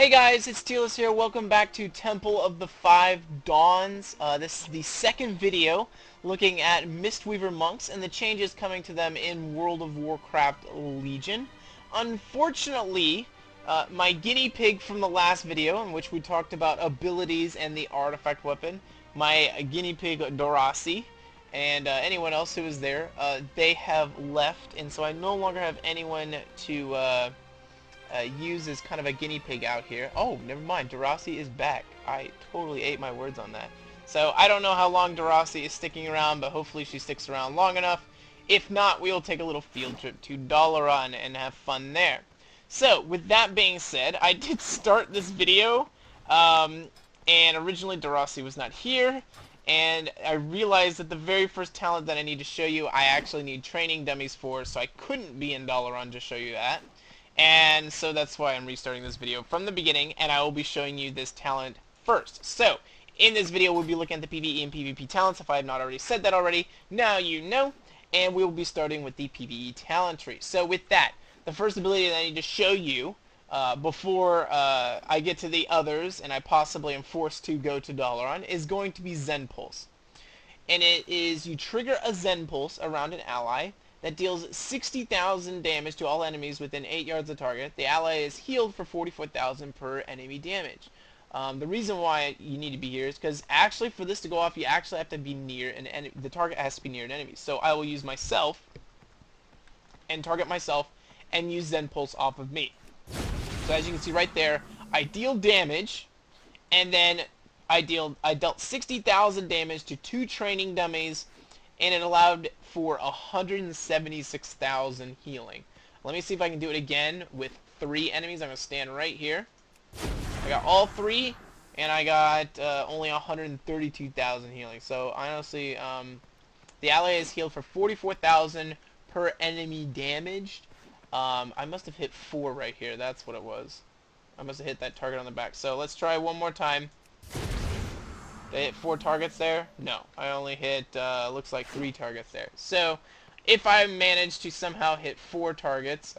Hey guys, it's Tealus here. Welcome back to Temple of the Five Dawns. This is the second video looking at Mistweaver monks and the changes coming to them in World of Warcraft Legion. Unfortunately, my guinea pig from the last video, in which we talked about abilities and the artifact weapon, my guinea pig Dorasi, and anyone else who was there, they have left, and so I no longer have anyone to use as kind of a guinea pig out here. Oh, never mind. Dorasi is back. I totally ate my words on that. So I don't know how long Dorasi is sticking around, but hopefully she sticks around long enough. If not, we'll take a little field trip to Dalaran and have fun there. So, with that being said, I did start this video, and originally Dorasi was not here, and I realized that the very first talent that I need to show you, I actually need training dummies for, so I couldn't be in Dalaran to show you that. And so that's why I'm restarting this video from the beginning, and I will be showing you this talent first. So, in this video we'll be looking at the PvE and PvP talents. If I have not already said that already, now you know. And we will be starting with the PvE talent tree. So with that, the first ability that I need to show you before I get to the others, and I possibly am forced to go to Dalaran, is going to be Zen Pulse. And it is, you trigger a Zen Pulse around an ally that deals 60,000 damage to all enemies within 8 yards of target. The ally is healed for 44,000 per enemy damage. The reason why you need to be here is because actually for this to go off, you actually have to be near an enemy. The target has to be near an enemy. So I will use myself and target myself and use Zen Pulse off of me. So as you can see right there, I deal damage, and then I dealt 60,000 damage to 2 training dummies, and it allowed for 176,000 healing. Let me see if I can do it again with 3 enemies. I'm going to stand right here. I got all 3, and I got only 132,000 healing. So honestly, the ally is healed for 44,000 per enemy damaged. I must have hit 4 right here. That's what it was. I must have hit that target on the back. So let's try one more time. Did I hit 4 targets there? No. I only hit, looks like 3 targets there. So, if I manage to somehow hit 4 targets,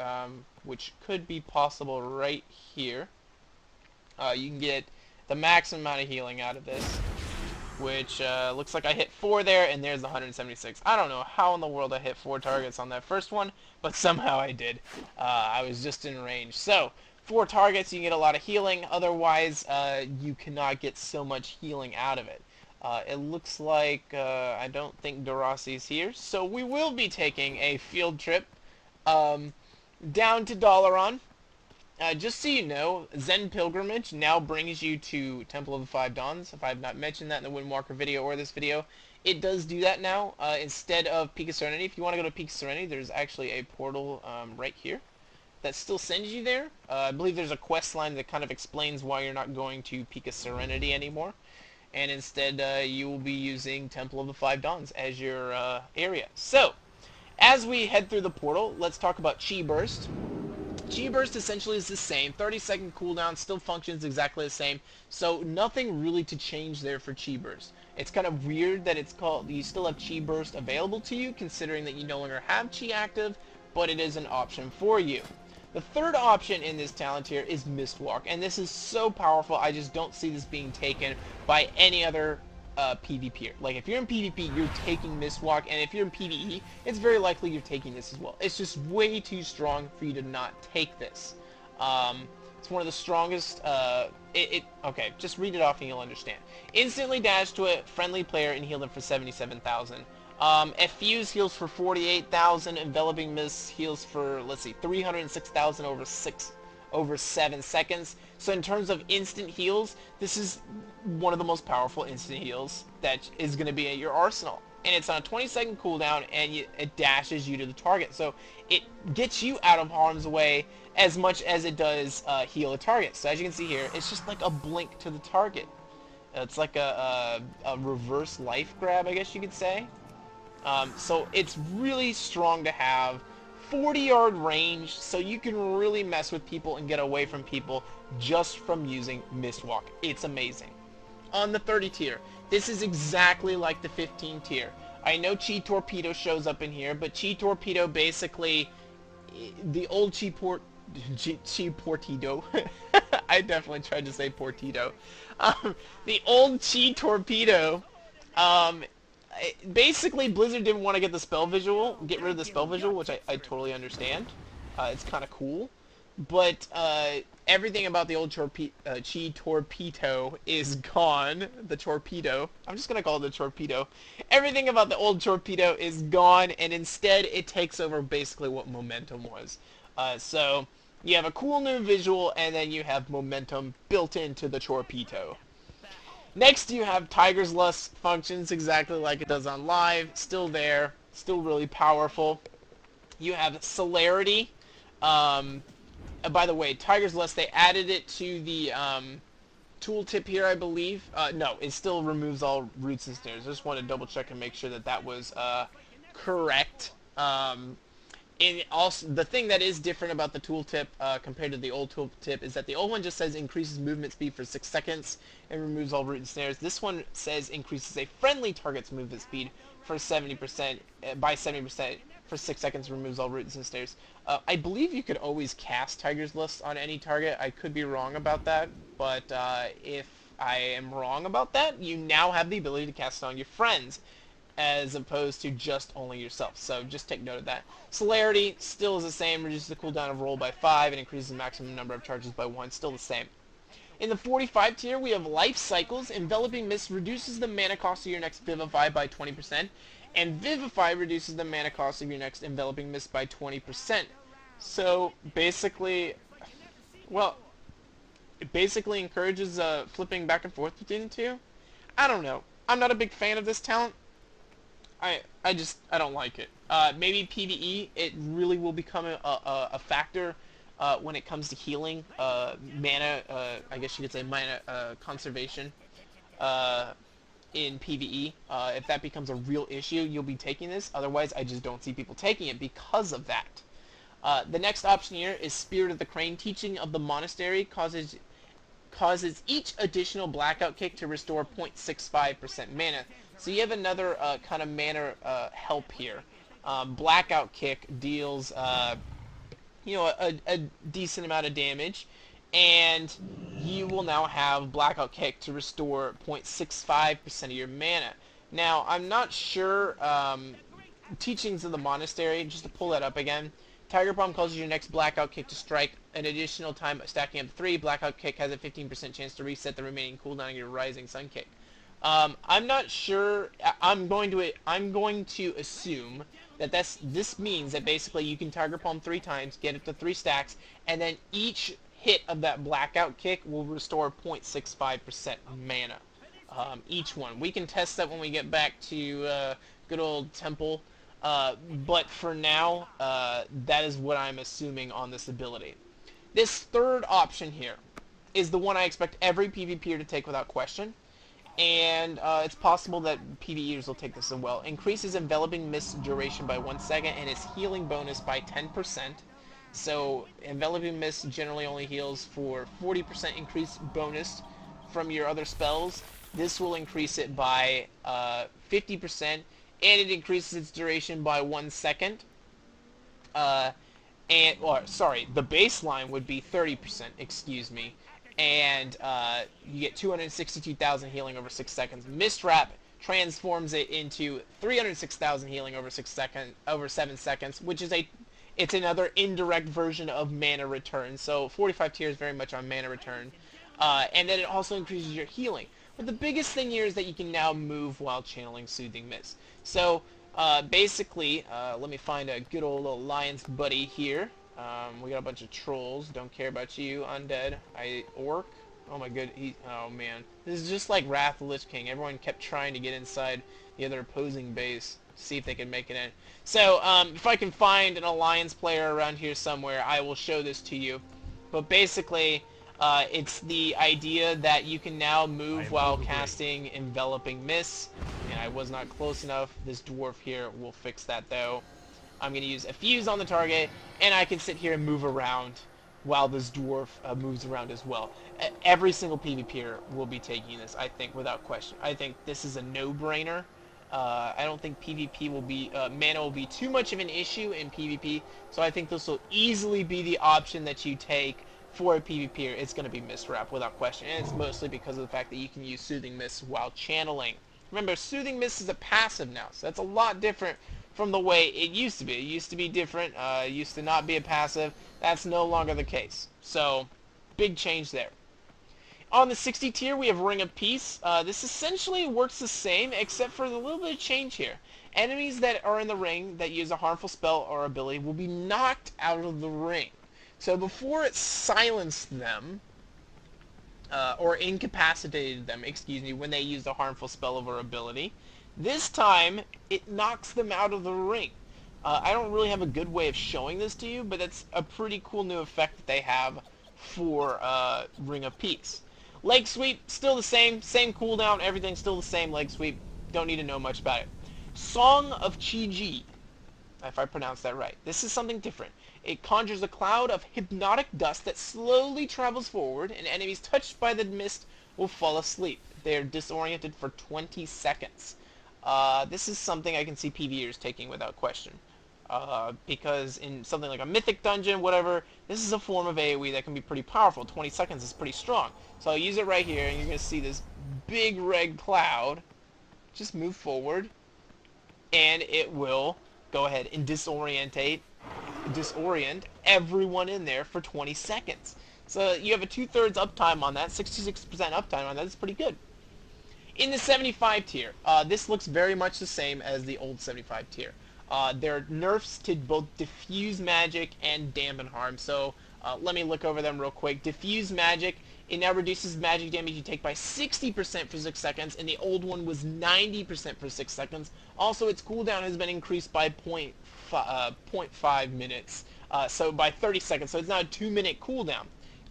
which could be possible right here, you can get the maximum amount of healing out of this, which looks like I hit 4 there, and there's the 176. I don't know how in the world I hit 4 targets on that first one, but somehow I did. I was just in range. So, 4 targets, you can get a lot of healing. Otherwise, you cannot get so much healing out of it. It looks like I don't think Dorasi's here, so we will be taking a field trip down to Dalaran. Just so you know, Zen Pilgrimage now brings you to Temple of the Five Dawns. If I have not mentioned that in the Windwalker video or this video, it does do that now. Instead of Peak of Serenity, if you want to go to Peak of Serenity, there's actually a portal right here that still sends you there. I believe there's a quest line that kind of explains why you're not going to Peak of Serenity anymore, and instead you will be using Temple of the Five Dawns as your area. So, as we head through the portal, let's talk about Chi Burst. Chi Burst essentially is the same. 30-second cooldown, still functions exactly the same, so nothing really to change there for Chi Burst. It's kind of weird that it's called, you still have Chi Burst available to you, considering that you no longer have Chi active, but it is an option for you. The third option in this talent here is Mistwalk, and this is so powerful, I just don't see this being taken by any other PvPer. Like, if you're in PvP, you're taking Mistwalk, and if you're in PvE, it's very likely you're taking this as well. It's just way too strong for you to not take this. It's one of the strongest, okay, just read it off and you'll understand. Instantly dash to a friendly player and heal them for 77,000. Effuse heals for 48,000, Enveloping Mist heals for, let's see, 306,000 over 7 seconds. So in terms of instant heals, this is one of the most powerful instant heals that is going to be at your arsenal. And it's on a 20-second cooldown, and it dashes you to the target. So it gets you out of harm's way as much as it does heal a target. So as you can see here, it's just like a blink to the target. It's like a reverse life grab, I guess you could say. So it's really strong to have. 40-yard range, so you can really mess with people and get away from people just from using Mistwalk. It's amazing. On the 30 tier, this is exactly like the 15 tier. I know Chi Torpedo shows up in here, but Chi Torpedo basically, the old Chi Portido, I definitely tried to say Portito. The old Chi Torpedo. Um, Basically, Blizzard didn't want to get rid of the spell visual, which I totally understand. It's kind of cool. But everything about the old Chi Torpedo is gone. The torpedo. I'm just going to call it the torpedo. Everything about the old torpedo is gone, and instead it takes over basically what momentum was. So you have a cool new visual, and then you have momentum built into the torpedo. Next, you have Tiger's Lust functions exactly like it does on live. Still there. Still really powerful. You have Celerity. By the way, Tiger's Lust, they added it to the tooltip here, I believe. No, it still removes all roots and snares. I just want to double check and make sure that that was correct. And also, the thing that is different about the tooltip compared to the old tooltip is that the old one just says increases movement speed for 6 seconds and removes all root and snares. This one says increases a friendly target's movement speed for 70% by 70% for 6 seconds, removes all roots and snares. I believe you could always cast Tiger's Lust on any target. I could be wrong about that, but if I am wrong about that, you now have the ability to cast it on your friends, as opposed to just only yourself. So just take note of that. Celerity still is the same, reduces the cooldown of roll by 5 and increases the maximum number of charges by 1, still the same. In the 45 tier, we have Life Cycles. Enveloping Mist reduces the mana cost of your next Vivify by 20%, and Vivify reduces the mana cost of your next Enveloping Mist by 20%. So basically, well, it basically encourages flipping back and forth between the two. I don't know. I'm not a big fan of this talent. I don't like it. Maybe PvE, it really will become a factor when it comes to healing, mana, I guess you could say mana conservation in PvE. If that becomes a real issue, you'll be taking this. Otherwise, I just don't see people taking it because of that. The next option here is Spirit of the Crane. Teaching of the Monastery causes each additional blackout kick to restore 0.65% mana. So you have another kind of mana help here. Blackout kick deals, you know, a decent amount of damage, and you will now have blackout kick to restore 0.65% of your mana. Now, I'm not sure. Teachings of the Monastery. Just to pull that up again. Tiger Palm causes your next blackout kick to strike an additional time, stacking up to 3. Blackout kick has a 15% chance to reset the remaining cooldown of your Rising Sun kick. I'm not sure. I'm going to assume that this means that basically you can Tiger Palm 3 times, get it to 3 stacks, and then each hit of that blackout kick will restore 0.65% mana. Each one. We can test that when we get back to good old Temple. But for now, that is what I'm assuming on this ability. This third option here is the one I expect every PvPer to take without question. And it's possible that PvEers will take this as well. Increases Enveloping Mist duration by 1 second and its healing bonus by 10%. So Enveloping Mist generally only heals for 40% increase bonus from your other spells. This will increase it by 50%, and it increases its duration by 1 second. The baseline would be 30%, excuse me. And you get 262,000 healing over 6 seconds. Mistwrap transforms it into 306,000 healing over 7 seconds, which is it's another indirect version of mana return. So 45 tier is very much on mana return. And then it also increases your healing. But the biggest thing here is that you can now move while channeling Soothing Mist. So basically, let me find a good old alliance buddy here. We got a bunch of trolls. Don't care about you, undead. Orc. Oh my good. Oh man. This is just like Wrath of the Lich King. Everyone kept trying to get inside the other opposing base, see if they can make it in. So if I can find an alliance player around here somewhere, I will show this to you. But basically, it's the idea that you can now move while casting Enveloping Mist. And I was not close enough. This dwarf here will fix that though. I'm going to use a fuse on the target, and I can sit here and move around while this dwarf moves around as well. Every single PvPer will be taking this, I think, without question. I think this is a no-brainer. I don't think PvP will be, mana will be too much of an issue in PvP, so I think this will easily be the option that you take for a PvP, it's going to be Mist Wrap without question, and it's mostly because of the fact that you can use Soothing Mist while channeling. Remember, Soothing Mist is a passive now, so that's a lot different from the way it used to be. It used to be different, it used to not be a passive. That's no longer the case. So, big change there. On the 60 tier, we have Ring of Peace. This essentially works the same, except for a little bit of change here. Enemies that are in the ring that use a harmful spell or ability will be knocked out of the ring. So before it silenced them, or incapacitated them, excuse me, when they used a harmful spell or ability, this time it knocks them out of the ring. I don't really have a good way of showing this to you, but that's a pretty cool new effect that they have for Ring of Peace. Leg Sweep, still the same cooldown, everything's still the same. Leg Sweep, don't need to know much about it. Song of Chi-Ji, if I pronounce that right. This is something different. It conjures a cloud of hypnotic dust that slowly travels forward, and enemies touched by the mist will fall asleep. They are disoriented for 20 seconds. This is something I can see PvEers taking without question. Because in something like a mythic dungeon, whatever, this is a form of AoE that can be pretty powerful. 20 seconds is pretty strong. So I'll use it right here, and you're going to see this big red cloud just move forward, and it will go ahead and disorient everyone in there for 20 seconds. So you have a 2/3 uptime on that, 66% uptime on that. That's pretty good. In the 75 tier, this looks very much the same as the old 75 tier. There are nerfs to both Diffuse Magic and Dampen Harm, so let me look over them real quick. Diffuse Magic, it now reduces magic damage you take by 60% for 6 seconds, and the old one was 90% for 6 seconds. Also, its cooldown has been increased by 0.5 minutes, so by 30 seconds, so it's now a 2-minute cooldown.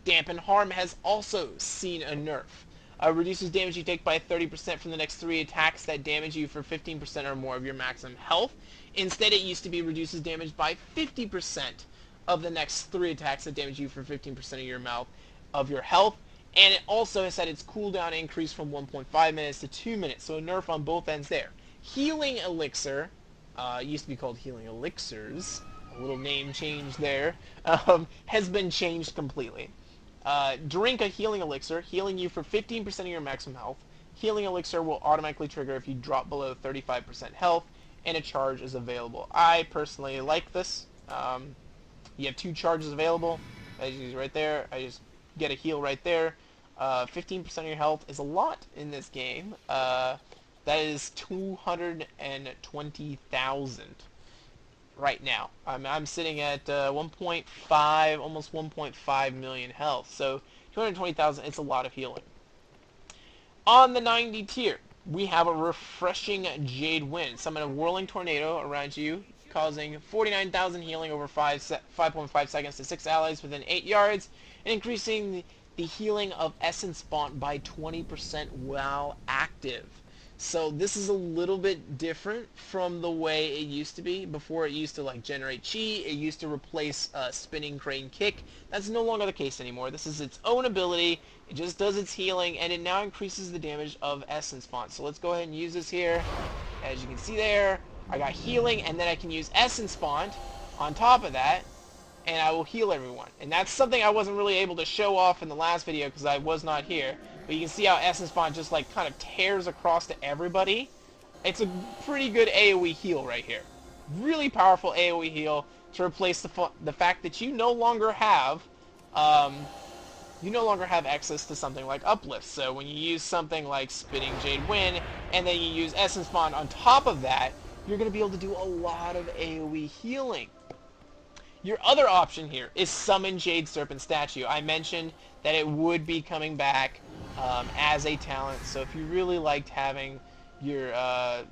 Dampen Harm has also seen a nerf. Reduces damage you take by 30% from the next 3 attacks that damage you for 15% or more of your maximum health. Instead, it used to be reduces damage by 50% of the next 3 attacks that damage you for 15% of your health. And it also has had its cooldown increase from 1.5 minutes to 2 minutes, so a nerf on both ends there. Healing Elixir, used to be called Healing Elixirs, a little name change there, has been changed completely. Drink a Healing Elixir, healing you for 15% of your maximum health. Healing Elixir will automatically trigger if you drop below 35% health, and a charge is available. I personally like this. You have 2 charges available, as you see right there. I just get a heal right there. 15% of your health is a lot in this game. That is 220,000 right now. I'm sitting at 1.5, almost 1.5 million health. So 220,000, it's a lot of healing. On the 90 tier, we have a refreshing Jade Wind. Summon a whirling tornado around you, causing 49,000 healing over 5.5 seconds to 6 allies within 8 yards, and increasing the healing of Essence Font by 20% while active. So this is a little bit different from the way it used to be. Before, it used to like generate chi, it used to replace Spinning Crane Kick. That's no longer the case anymore. This is its own ability. It just does its healing, and it now increases the damage of Essence Font. So let's go ahead and use this here. As you can see there, I got healing, and then I can use Essence Font on top of that, and I will heal everyone. And that's something I wasn't really able to show off in the last video because I was not here. But you can see how Essence Font just like kind of tears across to everybody. It's a pretty good AoE heal right here. Really powerful AoE heal to replace the fact that you no longer have access to something like Uplift. So when you use something like Spinning Jade Wind and then you use Essence Font on top of that, you're going to be able to do a lot of AoE healing. Your other option here is Summon Jade Serpent Statue. I mentioned that it would be coming back as a talent, so if you really liked having your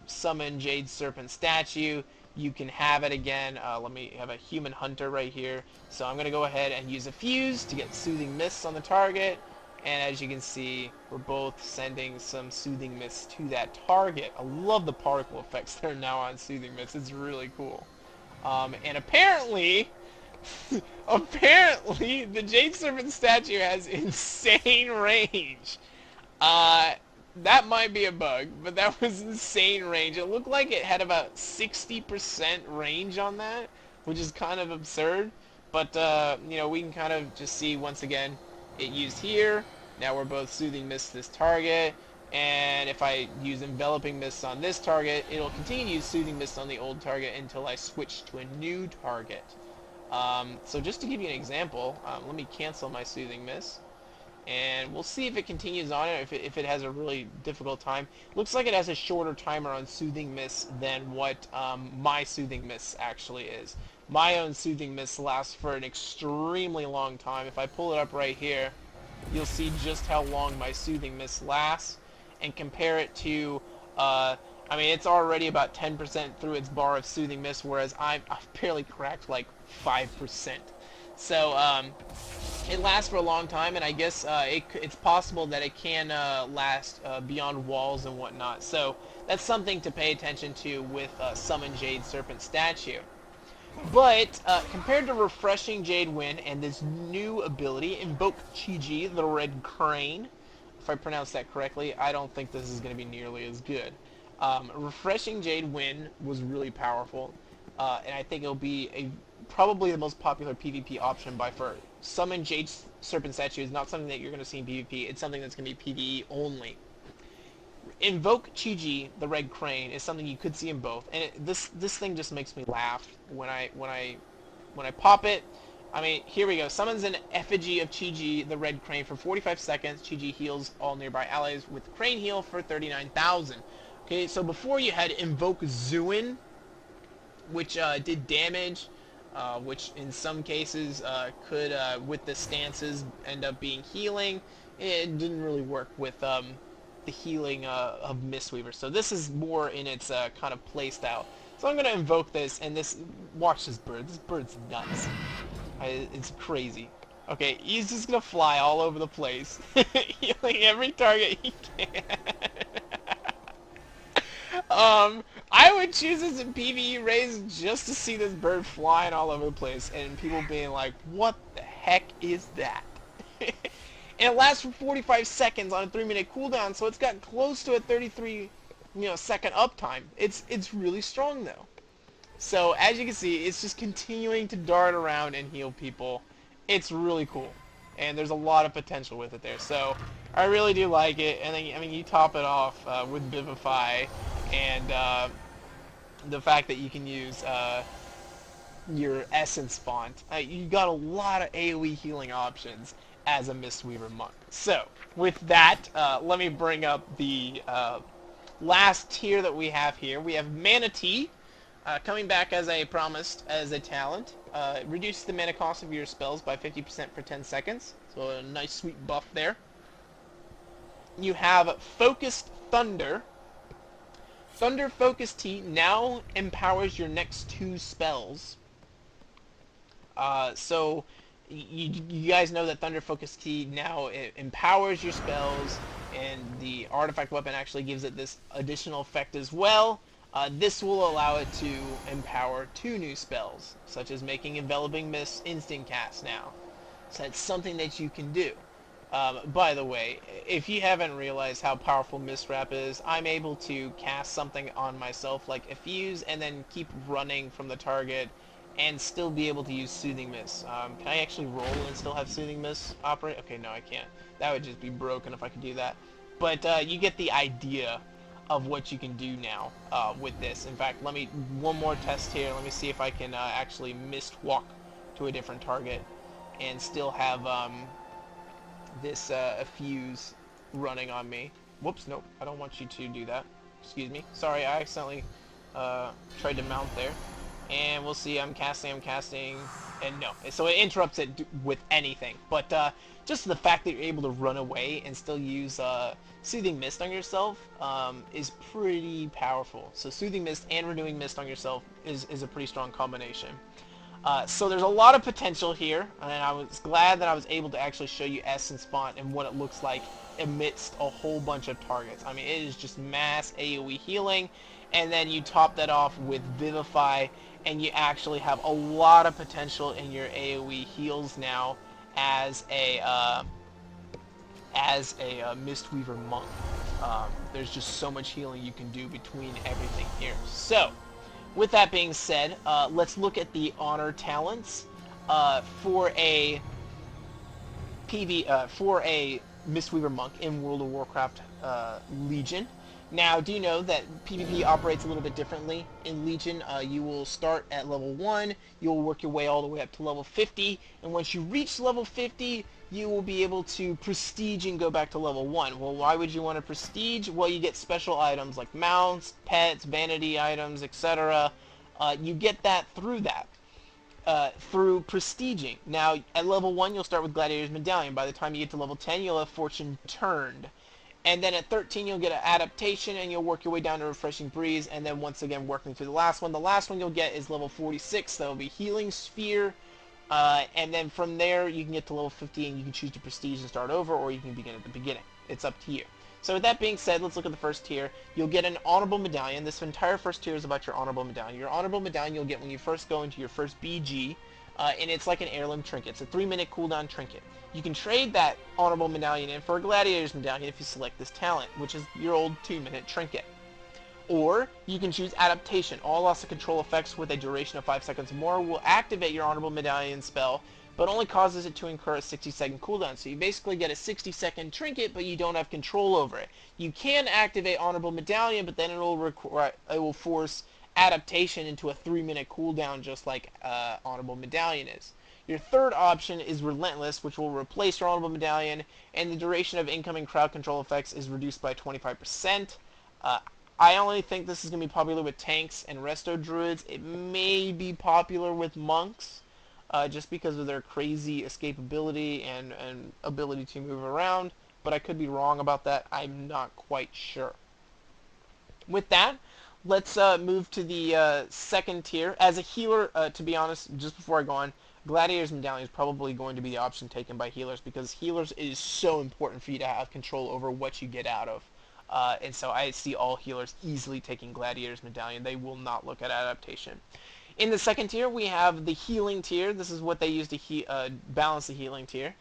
Summon Jade Serpent Statue, you can have it again. Let me have a Human Hunter right here. So I'm going to go ahead and use a Fuse to get Soothing Mists on the target, and as you can see, we're both sending some Soothing Mists to that target. I love the particle effects that are now on Soothing Mists. It's really cool. And apparently, the Jade Serpent Statue has insane range. That might be a bug, but that was insane range. It looked like it had about 60% range on that, which is kind of absurd. But, you know, we can kind of just see, once again, it used here. Now we're both Soothing Mist this target. And if I use Enveloping Mist on this target, it'll continue to use Soothing Mist on the old target until I switch to a new target. So just to give you an example, let me cancel my Soothing Mist. And we'll see if it continues on it, if it has a really difficult time. Looks like it has a shorter timer on Soothing Mist than what my Soothing Mist actually is. My own Soothing Mist lasts for an extremely long time. If I pull it up right here, you'll see just how long my Soothing Mist lasts, and compare it to, I mean, it's already about 10% through its bar of Soothing Mist, whereas I've barely cracked like 5%. So, it lasts for a long time, and I guess it's possible that it can last beyond walls and whatnot. So that's something to pay attention to with Summon Jade Serpent statue. But compared to Refreshing Jade Wind and this new ability, Invoke Chi-Ji, the Red Crane, if I pronounce that correctly, I don't think this is going to be nearly as good. Refreshing Jade Wind was really powerful, and I think it'll be probably the most popular PvP option by far. Summon Jade Serpent Statue is not something that you're going to see in PvP, it's something that's going to be PvE only. Invoke Chi-Ji, the Red Crane, is something you could see in both, and this thing just makes me laugh when I pop it. I mean, here we go. Summons an effigy of Chi-Ji, the Red Crane, for 45 seconds. Chi-Ji heals all nearby allies with Crane Heal for 39,000. Okay, so before you had Invoke Zuin, which did damage, which in some cases could, with the stances, end up being healing. It didn't really work with the healing of Mistweaver. So this is more in its kind of play style. So I'm going to invoke this, and watch this bird. This bird's nuts. It's crazy. Okay, he's just going to fly all over the place, healing every target he can. I would choose this in PvE raids just to see this bird flying all over the place, and people being like, what the heck is that? And it lasts for 45 seconds on a 3-minute cooldown, so it's got close to a 33 second uptime. It's really strong though. So as you can see, it's just continuing to dart around and heal people. It's really cool, and there's a lot of potential with it there. So I really do like it. And then, I mean, you top it off with Vivify, and the fact that you can use your Essence Font. You got a lot of AoE healing options as a Mistweaver monk. So with that, let me bring up the last tier that we have here. We have Manatee, coming back as I promised as a talent. Reduces the mana cost of your spells by 50% for 10 seconds. So a nice sweet buff there. You have Focused Thunder. Thunder Focused Tea now empowers your next 2 spells. So you guys know that Thunder Focused Tea now empowers your spells, and the artifact weapon actually gives it this additional effect as well. This will allow it to empower 2 new spells, such as making Enveloping Mist instant cast now. So that's something that you can do. By the way, if you haven't realized how powerful Mist Wrap is, I'm able to cast something on myself like a Fuse and then keep running from the target and still be able to use Soothing Mist. Can I actually roll and still have Soothing Mist operate? Okay, no, I can't. That would just be broken if I could do that. But you get the idea of what you can do now with this. In fact, one more test here. Let me see if I can actually Mist Walk to a different target and still have this Fuse running on me. Whoops, nope, I don't want you to do that. Excuse me. Sorry, I accidentally tried to mount there. And we'll see, I'm casting, and no. So it interrupts it with anything. But just the fact that you're able to run away and still use Soothing Mist on yourself is pretty powerful. So Soothing Mist and Renewing Mist on yourself is a pretty strong combination. So there's a lot of potential here, and I was glad that I was able to actually show you Essence Font and what it looks like amidst a whole bunch of targets. I mean, it is just mass AoE healing, and then you top that off with Vivify, and you actually have a lot of potential in your AoE heals now as a Mistweaver monk. There's just so much healing you can do between everything here. So with that being said, let's look at the honor talents. for a for a Mistweaver monk in World of Warcraft Legion. Now, do you know that PvP operates a little bit differently in Legion? You will start at level 1, you'll work your way all the way up to level 50, and once you reach level 50, you will be able to prestige and go back to level 1. Well, why would you want to prestige? Well, you get special items like mounts, pets, vanity items, etc. You get that through that. Through prestiging. Now, at level 1, you'll start with Gladiator's Medallion. By the time you get to level 10, you'll have Fortune Turned. And then at 13, you'll get an Adaptation, and you'll work your way down to Refreshing Breeze, and then once again, working through the last one. The last one you'll get is level 46, that'll be Healing Sphere, and then from there, you can get to level 50, and you can choose to Prestige and start over, or you can begin at the beginning. It's up to you. So with that being said, let's look at the first tier. You'll get an Honorable Medallion. This entire first tier is about your Honorable Medallion. Your Honorable Medallion you'll get when you first go into your first BG, and it's like an heirloom trinket. It's a 3-minute cooldown trinket. You can trade that Honorable Medallion in for a Gladiator's Medallion if you select this talent, which is your old 2-minute trinket. Or you can choose Adaptation. All loss of control effects with a duration of 5 seconds or more will activate your Honorable Medallion spell, but only causes it to incur a 60-second cooldown. So you basically get a 60-second trinket, but you don't have control over it. You can activate Honorable Medallion, but then it will force Adaptation into a 3-minute cooldown, just like Honorable Medallion is. Your third option is Relentless, which will replace your Honorable Medallion, and the duration of incoming crowd control effects is reduced by 25%. I only think this is going to be popular with tanks and resto druids. It may be popular with monks, just because of their crazy escapability and ability to move around, but I could be wrong about that. I'm not quite sure. With that, let's move to the second tier. As a healer, to be honest, just before I go on, Gladiator's Medallion is probably going to be the option taken by healers, because healers is so important for you to have control over what you get out of. And so I see all healers easily taking Gladiator's Medallion. They will not look at Adaptation. In the second tier, we have the Healing tier. This is what they use to balance the Healing tier.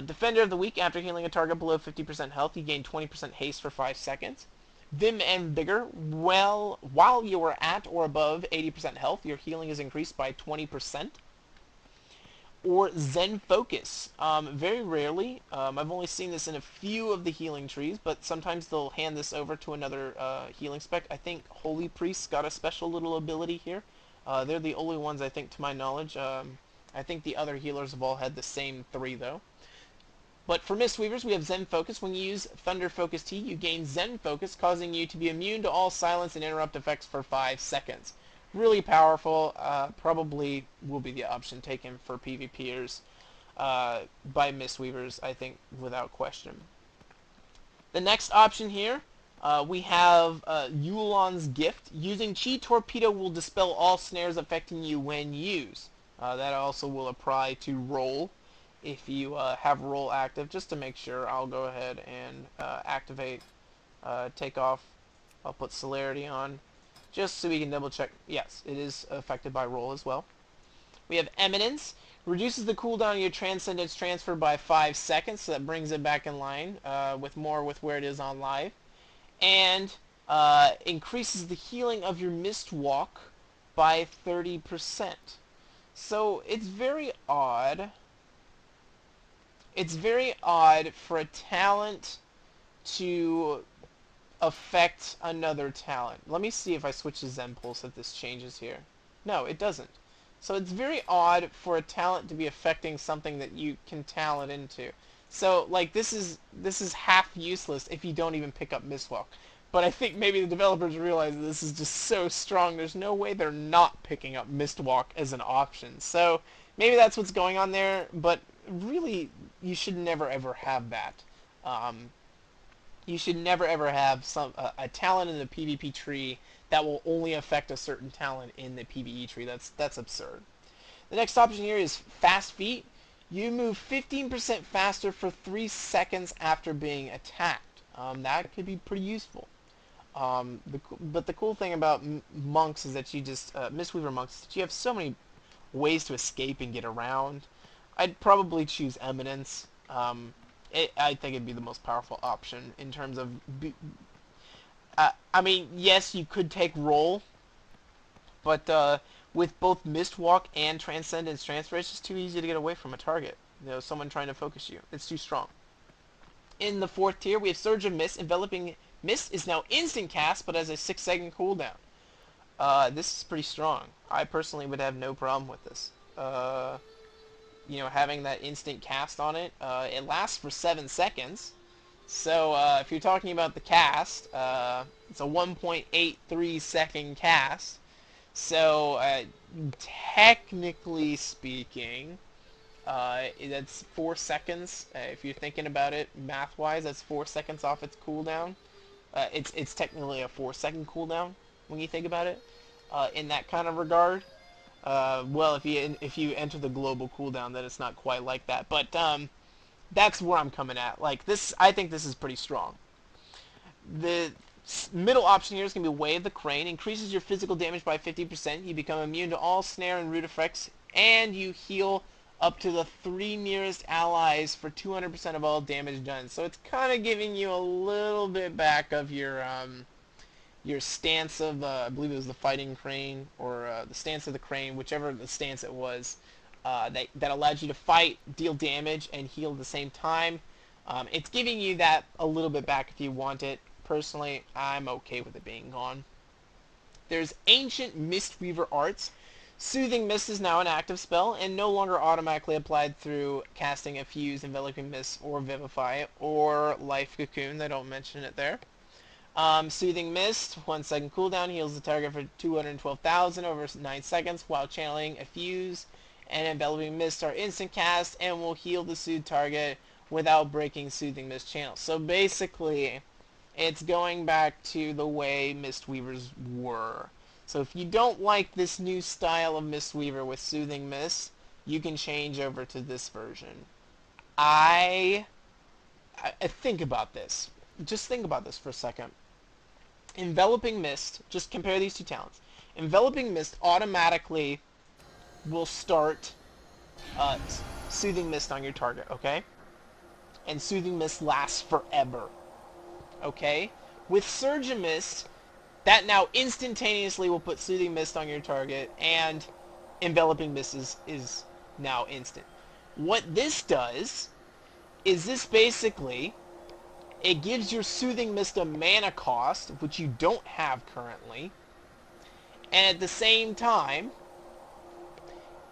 Defender of the Week. After healing a target below 50% health, you gain 20% haste for 5 seconds. Vim and Vigor. Well, while you are at or above 80% health, your healing is increased by 20%. Or Zen Focus. Very rarely. I've only seen this in a few of the healing trees, but sometimes they'll hand this over to another healing spec. I think Holy Priest's got a special little ability here. They're the only ones, I think, to my knowledge. I think the other healers have all had the same 3, though. But for Mistweavers, we have Zen Focus. When you use Thunder Focus T, you gain Zen Focus, causing you to be immune to all silence and interrupt effects for 5 seconds. Really powerful. Probably will be the option taken for PvPers by Mistweavers, I think, without question. The next option here, we have Yulon's Gift. Using Chi Torpedo will dispel all snares affecting you when used. That also will apply to Roll. If you have Roll active, just to make sure, I'll go ahead and activate Take Off. I'll put Celerity on, just so we can double check. Yes, it is affected by Roll as well. We have Eminence. Reduces the cooldown of your Transcendence Transfer by 5 seconds, so that brings it back in line with where it is on live. And increases the healing of your Mistwalk by 30%. So it's very odd. It's very odd for a talent to affect another talent. Let me see if I switch to Zen Pulse if this changes here. No, it doesn't. So it's very odd for a talent to be affecting something that you can talent into. So like this is half useless if you don't even pick up Mistwalk. But I think maybe the developers realize that this is just so strong, there's no way they're not picking up Mistwalk as an option. So maybe that's what's going on there, but really you should never ever have that. You should never ever have a talent in the PvP tree that will only affect a certain talent in the PvE tree. That's absurd. The next option here is Fast Feet. You move 15% faster for 3 seconds after being attacked. That could be pretty useful. But the cool thing about monks is that you just Mistweaver monks is that you have so many ways to escape and get around. I'd probably choose Eminence. I think it'd be the most powerful option in terms of... I mean, yes, you could take Roll, but with both Mistwalk and Transcendence Transfer, it's just too easy to get away from a target. You know, someone trying to focus you. It's too strong. In the 4th tier, we have Surge of Mist. Enveloping Mist is now instant cast, but has a 6-second cooldown. This is pretty strong. I personally would have no problem with this. You know, having that instant cast on it. It lasts for 7 seconds. So, if you're talking about the cast, it's a 1.83 second cast. So, technically speaking, that's 4 seconds. If you're thinking about it math-wise, that's 4 seconds off its cooldown. It's technically a 4-second cooldown when you think about it. In that kind of regard. Well, if you enter the global cooldown, then it's not quite like that. But that's where I'm coming at. Like this, I think this is pretty strong. The middle option here is going to be Wave the Crane. Increases your physical damage by 50%. You become immune to all snare and root effects, and you heal up to the 3 nearest allies for 200% of all damage done. So it's kind of giving you a little bit back of your stance of, I believe it was the Fighting Crane, or the stance of the Crane, whichever the stance it was, that allowed you to fight, deal damage, and heal at the same time. It's giving you that a little bit back if you want it. Personally, I'm okay with it being gone. There's Ancient Mistweaver Arts. Soothing Mist is now an active spell, and no longer automatically applied through casting a Fuse, Enveloping Mist, or Vivify, or Life Cocoon. They don't mention it there. Soothing Mist, 1 second cooldown, heals the target for 212,000 over 9 seconds while channeling a Fuse, and Enveloping Mist are instant cast and will heal the soothed target without breaking Soothing Mist channels. So basically, it's going back to the way Mistweavers were. So if you don't like this new style of Mistweaver with Soothing Mist, you can change over to this version. I think about this. Just think about this for a second. Enveloping Mist, just compare these two talents. Enveloping Mist automatically will start Soothing Mist on your target, okay? And Soothing Mist lasts forever, okay? With Surge of Mist, that now instantaneously will put Soothing Mist on your target, and Enveloping Mist is now instant. What this does is this basically, it gives your Soothing Mist a mana cost, which you don't have currently, and at the same time,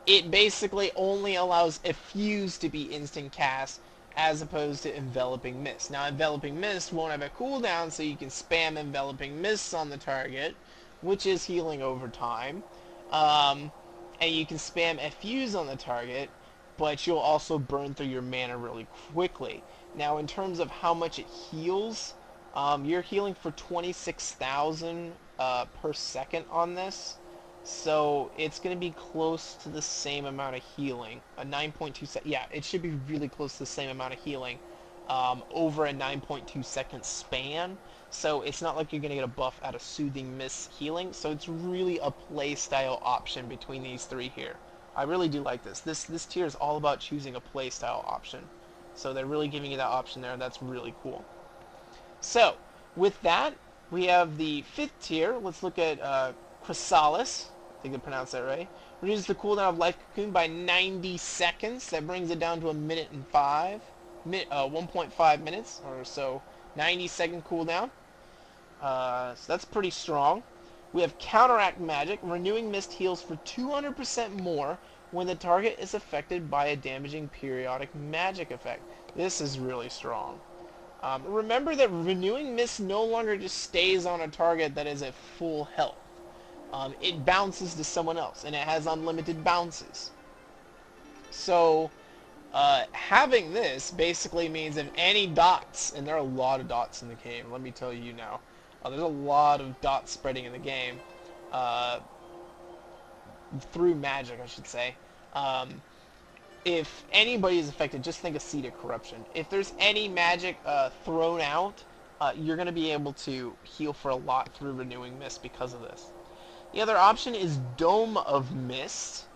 it basically only allows a Fuse to be instant cast as opposed to Enveloping Mist. Now, Enveloping Mist won't have a cooldown, so you can spam Enveloping Mists on the target, which is healing over time. And you can spam a Fuse on the target, but you'll also burn through your mana really quickly. Now, in terms of how much it heals, you're healing for 26,000 per second on this. So it's going to be close to the same amount of healing. A 9.2 second, yeah, it should be really close to the same amount of healing over a 9.2 second span. So it's not like you're going to get a buff out of Soothing Mist healing. So it's really a play style option between these three here. I really do like this. This tier is all about choosing a play style option. So they're really giving you that option there, and that's really cool. So with that, we have the 5th tier. Let's look at Chrysalis. I think I pronounced that right. Reduces the cooldown of Life Cocoon by 90 seconds. That brings it down to 1.5 minutes or so. 90-second cooldown. So that's pretty strong. We have Counteract Magic. Renewing Mist heals for 200% more when the target is affected by a damaging periodic magic effect. This is really strong. Remember that Renewing Mist no longer just stays on a target that is at full health. It bounces to someone else, and it has unlimited bounces. So, having this basically means if any dots, and there are a lot of dots in the game, let me tell you now, there's a lot of dots spreading in the game, through magic, I should say. If anybody is affected, just think of Seed of Corruption. If there's any magic thrown out, you're going to be able to heal for a lot through Renewing Mist because of this. The other option is Dome of Mist,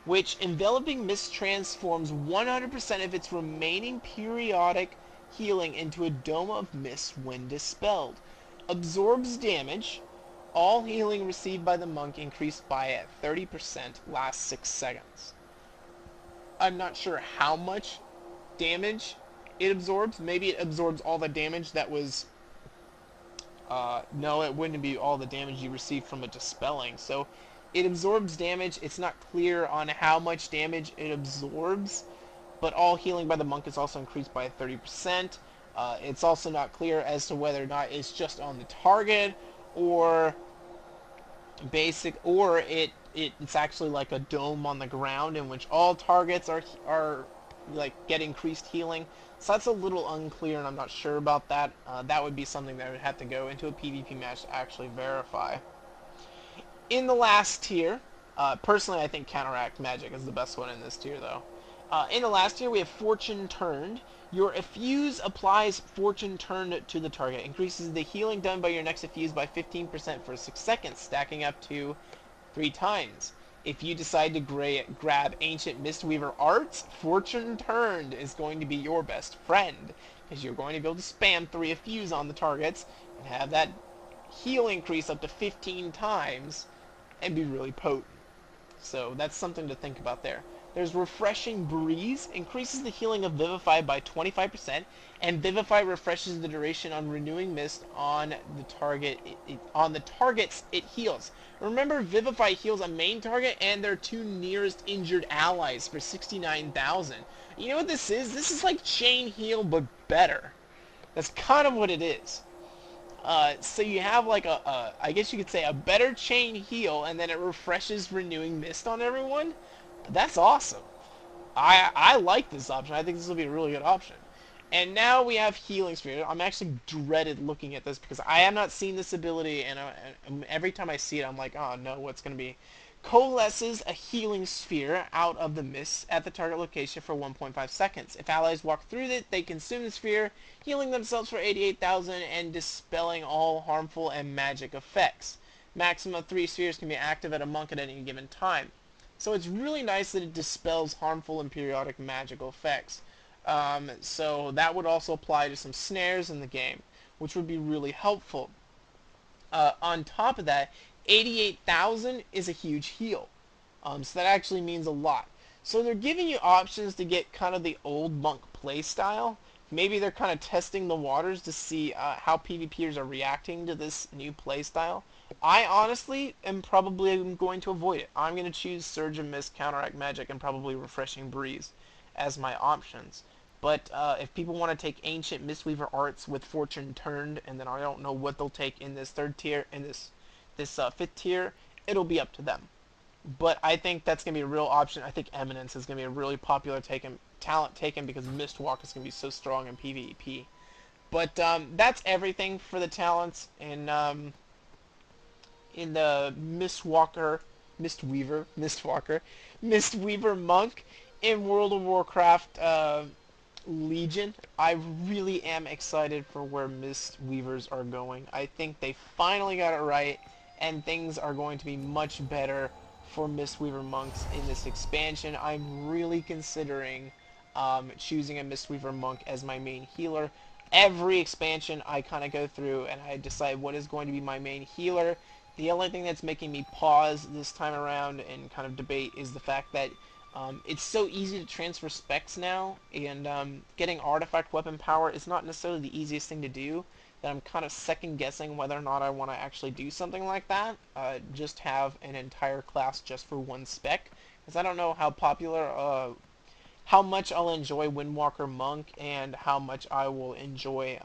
which Enveloping Mist transforms 100% of its remaining periodic healing into a Dome of Mist when dispelled. Absorbs damage, All healing received by the monk increased by 30% last 6 seconds. I'm not sure how much damage it absorbs. Maybe it absorbs all the damage that was... no, it wouldn't be all the damage you received from a dispelling. So it absorbs damage. It's not clear on how much damage it absorbs, but all healing by the monk is also increased by 30%. It's also not clear as to whether or not it's just on the target, or it's actually like a dome on the ground in which all targets are like get increased healing. So that's a little unclear, and I'm not sure about that. That would be something that would have to go into a PvP match to actually verify. In the last tier, personally I think Counteract Magic is the best one in this tier though. In the last tier we have Fortune Turned. Your Effuse applies Fortune Turned to the target. Increases the healing done by your next Effuse by 15% for 6 seconds, stacking up to 3 times. If you decide to grab Ancient Mistweaver Arts, Fortune Turned is going to be your best friend, because you're going to be able to spam 3 Effuse on the targets and have that heal increase up to 15 times and be really potent. So that's something to think about there. There's Refreshing Breeze, increases the healing of Vivify by 25%, and Vivify refreshes the duration on Renewing Mist on the target. On the targets it heals. Remember, Vivify heals a main target and their 2 nearest injured allies for 69,000. You know what this is? This is like Chain Heal, but better. That's kind of what it is. So you have like I guess you could say a better Chain Heal, and then it refreshes Renewing Mist on everyone. That's awesome. I like this option. I think this will be a really good option. And now we have Healing Sphere. I'm actually dreaded looking at this because I have not seen this ability, and every time I see it, I'm like, oh no, what's going to be? Coalesces a Healing Sphere out of the mist at the target location for 1.5 seconds. If allies walk through it, they consume the sphere, healing themselves for 88,000 and dispelling all harmful and magic effects. Maximum of 3 spheres can be active at a monk at any given time. So it's really nice that it dispels harmful and periodic magical effects. So that would also apply to some snares in the game, which would be really helpful. On top of that, 88,000 is a huge heal. So that actually means a lot. So they're giving you options to get kind of the old monk playstyle. Maybe they're kind of testing the waters to see how PvPers are reacting to this new playstyle. I honestly am probably going to avoid it. I'm going to choose Surge and Mist, Counteract Magic, and probably Refreshing Breeze as my options. But if people want to take Ancient Mistweaver Arts with Fortune Turned, and then I don't know what they'll take in this 3rd tier, in this 5th tier, it'll be up to them. But I think that's going to be a real option. I think Eminence is going to be a really popular talent taken because Mistwalk is going to be so strong in PvP. But that's everything for the talents in the Mistweaver Monk in World of Warcraft Legion. I really am excited for where Mistweavers are going. I think they finally got it right, and things are going to be much better for Mistweaver monks in this expansion. I'm really considering choosing a Mistweaver monk as my main healer. Every expansion I kind of go through and I decide what is going to be my main healer. The only thing that's making me pause this time around and kind of debate is the fact that it's so easy to transfer specs now, and getting artifact weapon power is not necessarily the easiest thing to do, that I'm kind of second guessing whether or not I want to actually do something like that. Just have an entire class just for one spec, because I don't know how popular, how much I'll enjoy Windwalker Monk and how much I will enjoy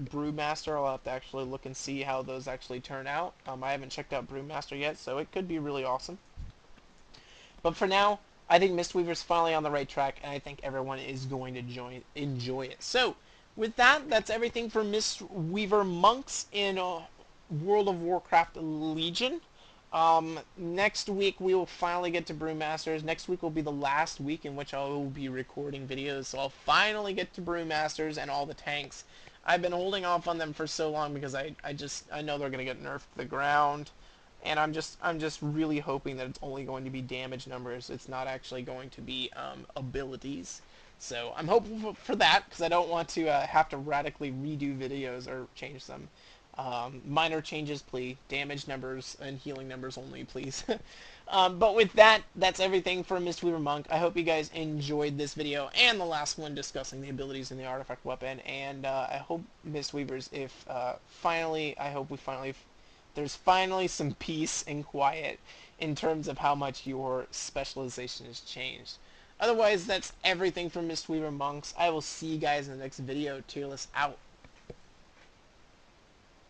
Brewmaster. I'll have to actually look and see how those actually turn out. I haven't checked out Brewmaster yet, so it could be really awesome. But for now, I think Mistweaver's finally on the right track, and I think everyone is going to enjoy it. So, with that, that's everything for Mistweaver Monks in World of Warcraft Legion. Next week we will finally get to Brewmasters. Next week will be the last week in which I will be recording videos, so I'll finally get to Brewmasters and all the tanks. I've been holding off on them for so long because I know they're gonna get nerfed to the ground, and I'm just really hoping that it's only going to be damage numbers. It's not actually going to be abilities. So I'm hopeful for that, because I don't want to have to radically redo videos or change them. Minor changes, please. Damage numbers and healing numbers only, please. But with that, that's everything for Mistweaver Monk. I hope you guys enjoyed this video and the last one discussing the abilities in the artifact weapon. And I hope Mistweavers, if finally, I hope we finally, there's finally some peace and quiet in terms of how much your specialization has changed. Otherwise, that's everything from Mistweaver Monks. I will see you guys in the next video. Tearless out.